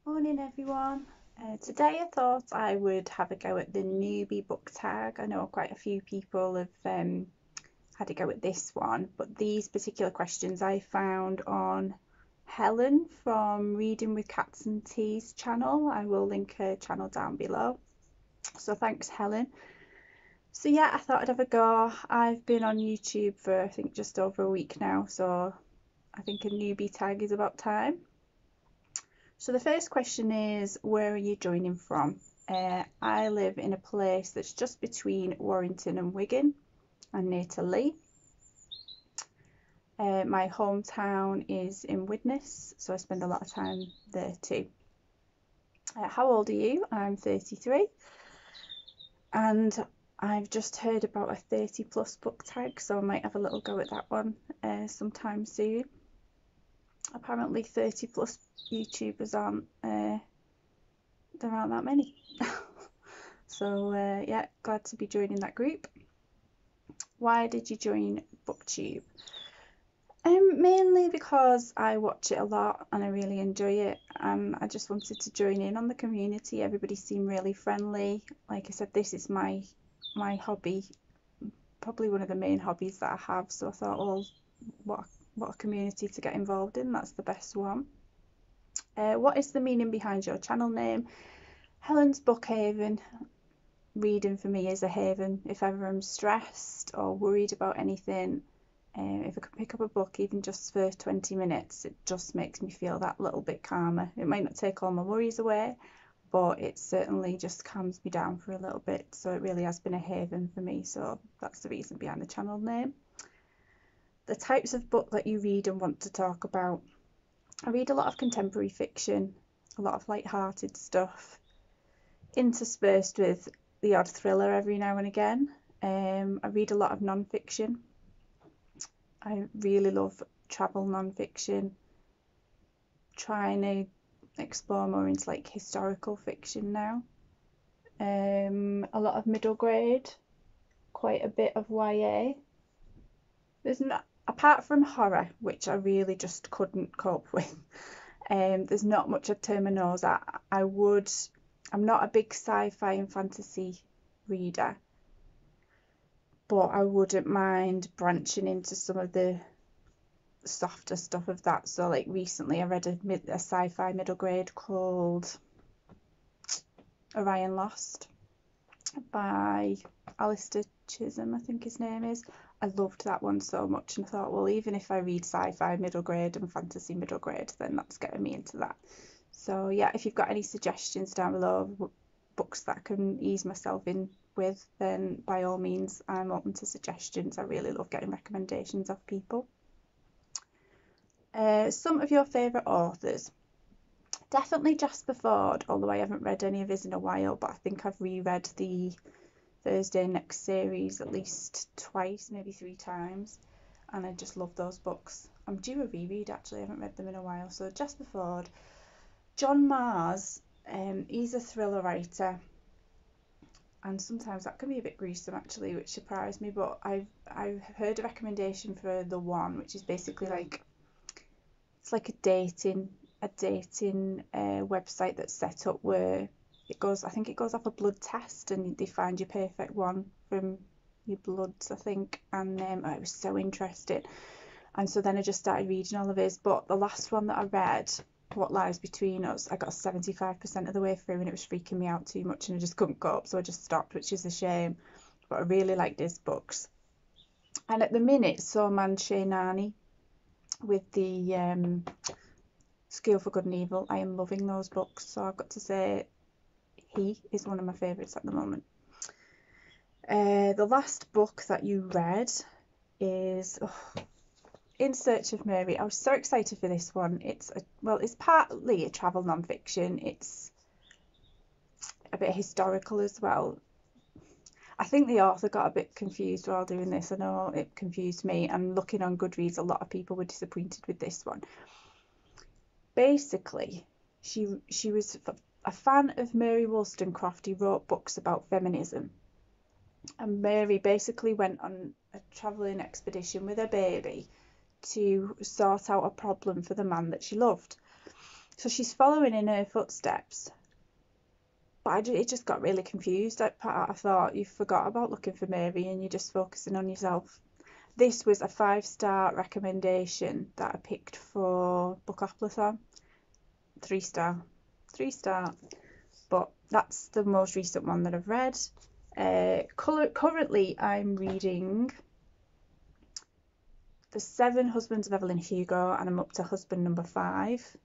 Morning everyone. Today I thought I would have a go at the Newbie Book Tag. I know quite a few people have had a go at this one, but these particular questions I found on Helen from Reading with Cats and Tea's channel. I will link her channel down below. So thanks Helen. So yeah, I thought I'd have a go. I've been on YouTube for I think just over a week now, so I think a newbie tag is about time. So the first question is, where are you joining from? I live in a place that's just between Warrington and Wigan. I'm near to Leigh. My hometown is in Widnes, so I spend a lot of time there too. How old are you? I'm 33, and I've just heard about a 30 plus book tag, so I might have a little go at that one sometime soon. Apparently 30 plus YouTubers aren't there aren't that many. So yeah, glad to be joining that group. Why did you join BookTube? Mainly because I watch it a lot and I really enjoy it, and I just wanted to join in on the community. Everybody seemed really friendly. Like I said, this is my hobby, probably one of the main hobbies that I have. So I thought, well, what a community to get involved in. That's the best one. What is the meaning behind your channel name? Helen's Book Haven. Reading for me is a haven. If ever I'm stressed or worried about anything, if I can pick up a book even just for 20 minutes, it just makes me feel that little bit calmer. It might not take all my worries away, but it certainly just calms me down for a little bit. So it really has been a haven for me. So that's the reason behind the channel name. The types of book that you read and want to talk about. I read a lot of contemporary fiction, a lot of light-hearted stuff, interspersed with the odd thriller every now and again. I read a lot of non-fiction. I really love travel non-fiction, trying to explore more into like historical fiction now. A lot of middle grade, quite a bit of YA. There's not, apart from horror, which I really just couldn't cope with. There's not much I'd turn my nose at. I'm not a big sci-fi and fantasy reader, but I wouldn't mind branching into some of the softer stuff of that. So like recently I read a sci-fi middle grade called Orion Lost by Alistair Chisholm, I think his name is. I loved that one so much and thought, well, even if I read sci-fi middle grade and fantasy middle grade, then that's getting me into that. So yeah, if you've got any suggestions down below, books that I can ease myself in with, then by all means I'm open to suggestions. I really love getting recommendations of people. Some of your favourite authors. Definitely Jasper Fforde, although I haven't read any of his in a while, but I think I've reread the Thursday Next series at least twice, maybe 3 times, and I just love those books. I'm due a reread actually, I haven't read them in a while. So Jasper Fforde. John Mars, he's a thriller writer, and sometimes that can be a bit gruesome actually, which surprised me, but I've heard a recommendation for The One, which is basically like, it's like a dating website that's set up where I think it goes off a blood test and they find your perfect one from your bloods, I think, and I was so interested, and so then I just started reading all of his. But the last one that I read, What Lies Between Us, I got 75% of the way through and it was freaking me out too much and I just couldn't go up, so I just stopped, which is a shame, but I really liked his books. And at the minute, So Man Nani with the School for Good and Evil, I am loving those books, so I've got to say he is one of my favourites at the moment. The last book that you read is In Search of Mary. I was so excited for this one. It's partly a travel non-fiction. It's a bit historical as well. I think the author got a bit confused while doing this. I know it confused me, and looking on Goodreads, a lot of people were disappointed with this one. Basically, she was a fan of Mary Wollstonecraft, who wrote books about feminism. And Mary basically went on a travelling expedition with her baby to sort out a problem for the man that she loved. So she's following in her footsteps. But it just got really confused. I thought you forgot about looking for Mary and you're just focusing on yourself. This was a 5-star recommendation that I picked for Bookathon. 3-star. 3-star. But that's the most recent one that I've read. Currently, I'm reading The 7 Husbands of Evelyn Hugo, and I'm up to husband number 5.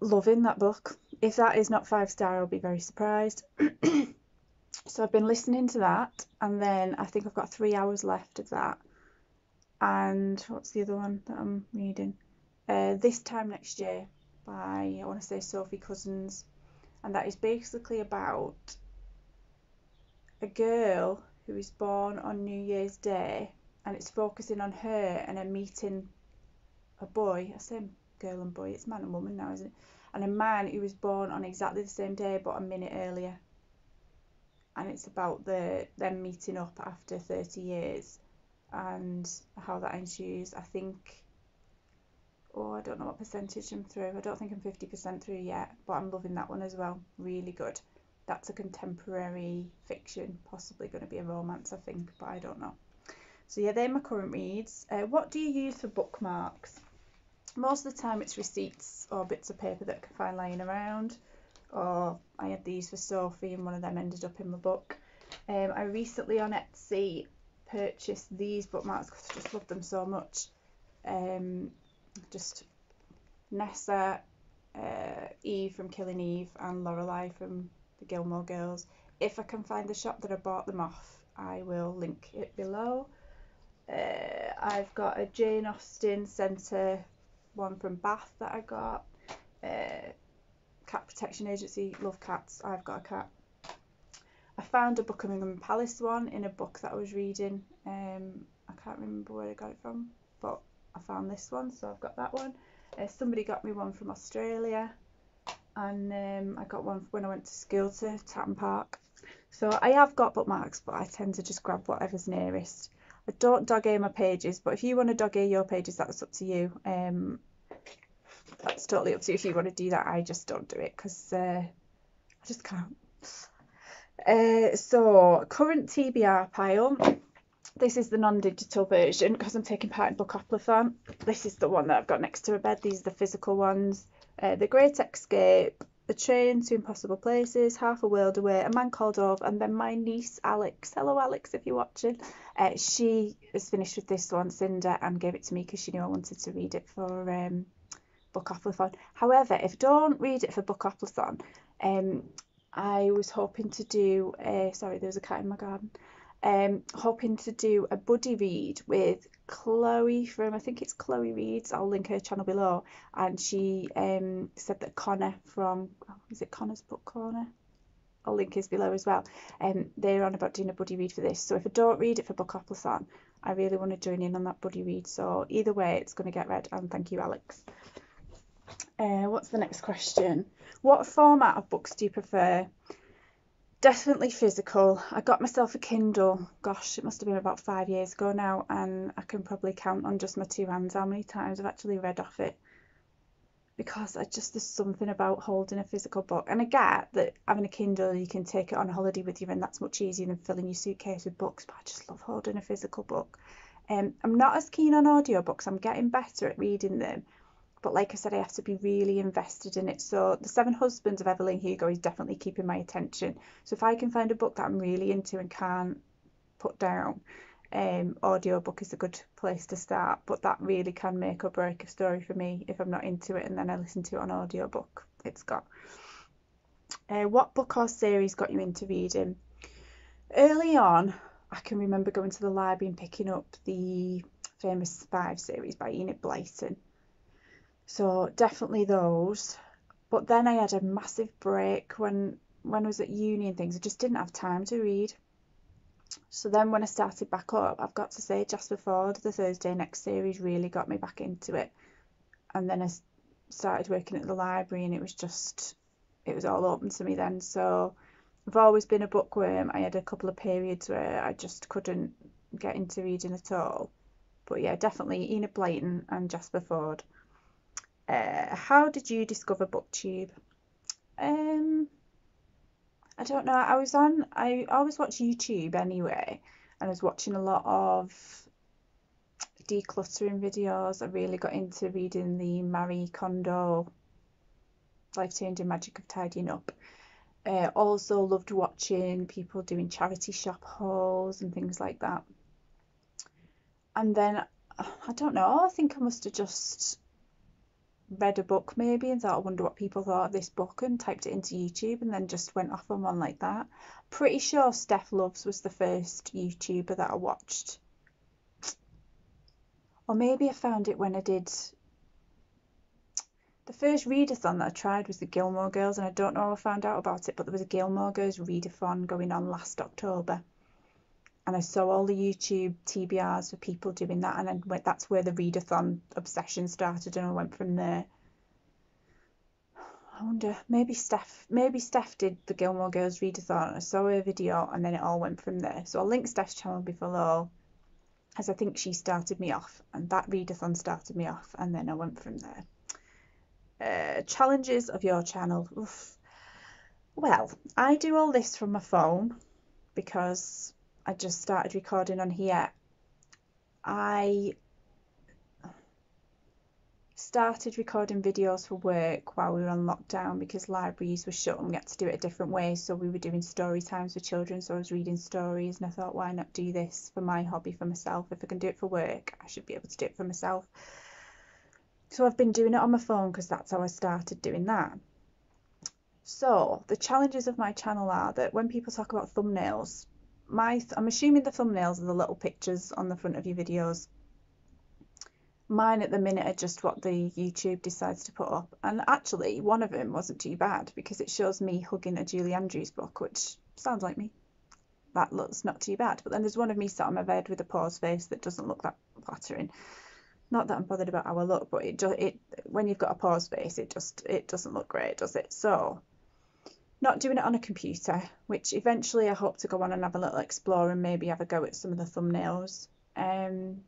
Loving that book. If that is not 5-star, I'll be very surprised. So I've been listening to that, and then I think I've got 3 hours left of that. And what's the other one that I'm reading? This Time Next Year by, I want to say, Sophie Cousins. And that is basically about a girl who is born on New Year's Day, and it's focusing on her and her meeting a boy. I say girl and boy, it's man and woman now, isn't it? And a man who was born on exactly the same day but a minute earlier. And it's about them meeting up after 30 years and how that ensues. I think, I don't know what percentage I'm through. I don't think I'm 50% through yet, but I'm loving that one as well. Really good. That's a contemporary fiction, possibly going to be a romance, I think, but I don't know. So yeah, they're my current reads. What do you use for bookmarks? Most of the time it's receipts or bits of paper that I can find lying around. Or I had these for Sophie and one of them ended up in my book. I recently on Etsy purchased these bookmarks because I just love them so much. Just Nessa, Eve from Killing Eve, and Lorelei from the Gilmore Girls. If I can find the shop that I bought them off, I will link it below. I've got a Jane Austen Centre one from Bath that I got. Cat Protection Agency, love cats. I've got a cat. I found a Buckingham Palace one in a book that I was reading. I can't remember where I got it from, but I found this one, so I've got that one. Somebody got me one from Australia, and I got one when I went to school to Tatton Park. So I have got bookmarks, but I tend to just grab whatever's nearest. I don't dog ear my pages, but if you want to dog ear your pages, that's up to you. That's totally up to you if you want to do that. I just don't do it because I just can't. So current TBR pile. This is the non-digital version because I'm taking part in Bookathon. This is the one that I've got next to my bed. These are the physical ones. The Great Escape, The Train to Impossible Places, Half a World Away, A Man Called Ove, and then my niece Alex. Hello Alex, if you're watching. She has finished with this one, Cinder, and gave it to me because she knew I wanted to read it for Bookathon. However, if I don't read it for Bookathon, I was hoping to do sorry, there's a cat in my garden. Hoping to do a buddy read with Chloe from, I think it's Chloe Reads, I'll link her channel below, and she said that Connor from, is it Connor's Book Corner? I'll link his below as well. They're on about doing a buddy read for this, so if I don't read it for Bookathon, I really want to join in on that buddy read, so either way it's going to get read, and thank you Alex. What's the next question? What format of books do you prefer? Definitely physical. I got myself a Kindle, gosh, it must have been about 5 years ago now, and I can probably count on just my 2 hands how many times I've actually read off it, because there's something about holding a physical book. And I get that having a Kindle, you can take it on a holiday with you, and that's much easier than filling your suitcase with books, but I just love holding a physical book. I'm not as keen on audiobooks. I'm getting better at reading them, but like I said, I have to be really invested in it. So The 7 Husbands of Evelyn Hugo is definitely keeping my attention. So if I can find a book that I'm really into and can't put down, audiobook is a good place to start. But that really can make or break a story for me if I'm not into it and then I listen to it on audiobook. It's got. What book or series got you into reading? Early on, I can remember going to the library and picking up the famous 5 series by Enid Blyton. So definitely those. But then I had a massive break when I was at uni and things. I just didn't have time to read. So then when I started back up, I've got to say Jasper Ford, the Thursday Next series, really got me back into it. And then I started working at the library and it was all open to me then. So I've always been a bookworm. I had a couple of periods where I just couldn't get into reading at all. But yeah, definitely Enid Blyton and Jasper Ford. How did you discover BookTube? I don't know. I always watch YouTube anyway, and I was watching a lot of decluttering videos. I really got into reading the Marie Kondo Life-Changing Magic of Tidying Up. Also loved watching people doing charity shop hauls and things like that. And then, I don't know, I think I must have just read a book maybe and thought, I wonder what people thought of this book, and typed it into YouTube and then just went off on one like that. Pretty sure Steph Loves was the first YouTuber that I watched. Or maybe I found it when I did... The first readathon that I tried was the Gilmore Girls, and I don't know how I found out about it, but there was a Gilmore Girls readathon going on last October. And I saw all the YouTube TBRs for people doing that, and then that's where the readathon obsession started, and I went from there. I wonder, maybe Steph did the Gilmore Girls readathon, and I saw her video, and then it all went from there. So I'll link Steph's channel below, as I think she started me off, and that readathon started me off, and then I went from there. Challenges of your channel. Oof. Well, I do all this from my phone because I just started recording on here. I started recording videos for work while we were on lockdown because libraries were shut and we had to do it a different way. So we were doing story times for children, so I was reading stories, and I thought, why not do this for my hobby, for myself? If I can do it for work, I should be able to do it for myself. So I've been doing it on my phone because that's how I started doing that. So the challenges of my channel are that when people talk about thumbnails, I'm assuming the thumbnails are the little pictures on the front of your videos. Mine at the minute are just what the YouTube decides to put up. And actually, one of them wasn't too bad because it shows me hugging a Julie Andrews book, which sounds like me. That looks not too bad. But then there's one of me sat on my bed with a pause face that doesn't look that flattering. Not that I'm bothered about how I look, but when you've got a pause face, it doesn't look great, does it? So, not doing it on a computer, which eventually I hope to go on and have a little explore and maybe have a go at some of the thumbnails. And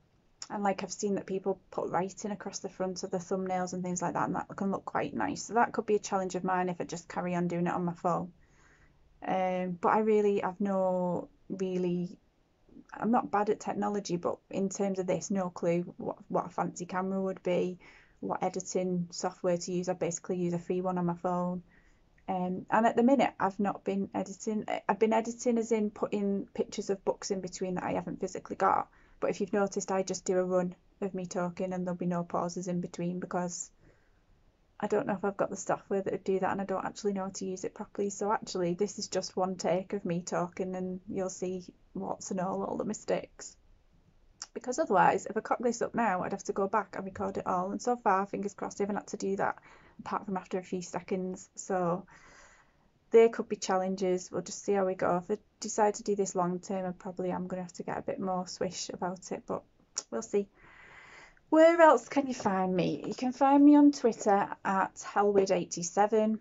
like I've seen that people put writing across the front of the thumbnails and things like that, and that can look quite nice. So that could be a challenge of mine if I just carry on doing it on my phone. But I'm not bad at technology, but in terms of this, no clue what a fancy camera would be, what editing software to use. I basically use a free one on my phone. And at the minute, I've not been editing. I've been editing as in putting pictures of books in between that I haven't physically got. But if you've noticed, I just do a run of me talking and there'll be no pauses in between because I don't know if I've got the software that would do that, and I don't actually know how to use it properly. So actually, this is just one take of me talking, and you'll see warts and all the mistakes. Because otherwise, if I cock this up now, I'd have to go back and record it all. And so far, fingers crossed, I haven't had to do that, apart from after a few seconds. So there could be challenges. We'll just see how we go. If I decide to do this long term, I probably am going to have to get a bit more swish about it, but we'll see. Where else can you find me? You can find me on Twitter at Hellwood87.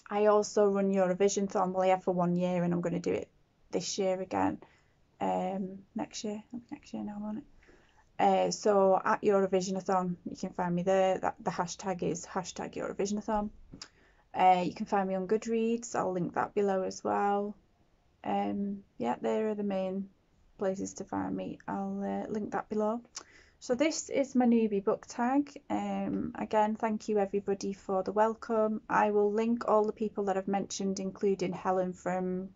I also run Eurovision-thon. Well, I have for 1 year, and I'm going to do it this year again. Next year now, won't it? So at Eurovision-a-thon, you can find me there. The hashtag is #Eurovision-a-thon. You can find me on Goodreads. I'll link that below as well. Yeah, there are the main places to find me. I'll link that below. So this is my newbie book tag. Again, thank you everybody for the welcome. I will link all the people that I've mentioned, including Helen from,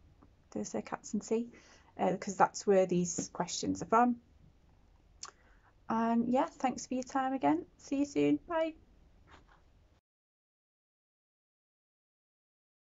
did I say Cats and Tea? Because that's where these questions are from. And yeah, thanks for your time again. See you soon. Bye.